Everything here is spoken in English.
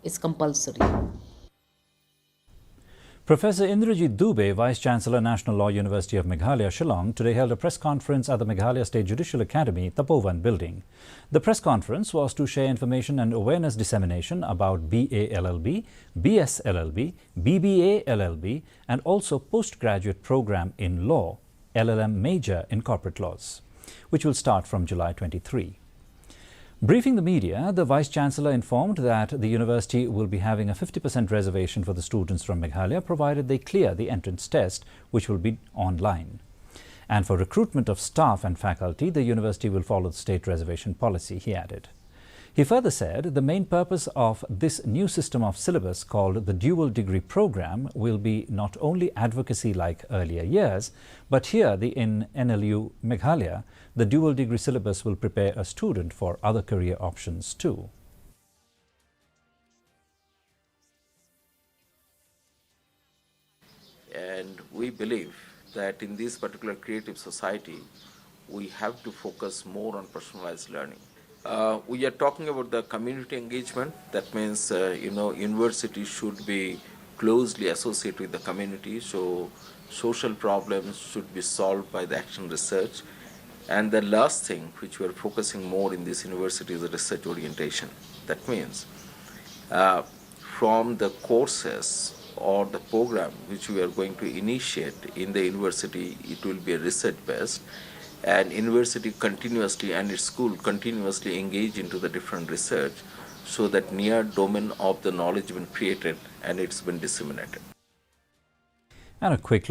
is compulsory. Professor Indrajit Dubey, Vice-Chancellor, National Law University of Meghalaya, Shillong, today held a press conference at the Meghalaya State Judicial Academy, Tapovan building. The press conference was to share information and awareness dissemination about BA LLB, BS LLB, BBA LLB, and also postgraduate program in law, LLM major in corporate laws, which will start from July 23. Briefing the media, the Vice-Chancellor informed that the university will be having a 50% reservation for the students from Meghalaya provided they clear the entrance test, which will be online. And for recruitment of staff and faculty, the university will follow the state reservation policy, he added. He further said the main purpose of this new system of syllabus called the dual degree program will be not only advocacy like earlier years, but here in NLU Meghalaya, the dual degree syllabus will prepare a student for other career options too. And we believe that in this particular creative society, we have to focus more on personalized learning. We are talking about the community engagement. That means, university should be closely associated with the community. So social problems should be solved by the action research. And the last thing which we are focusing more in this university is the research orientation. That means from the courses or the program which we are going to initiate in the university, it will be research based. And university continuously and its school continuously engage into the different research so that near domain of the knowledge has been created and it's been disseminated. And a quick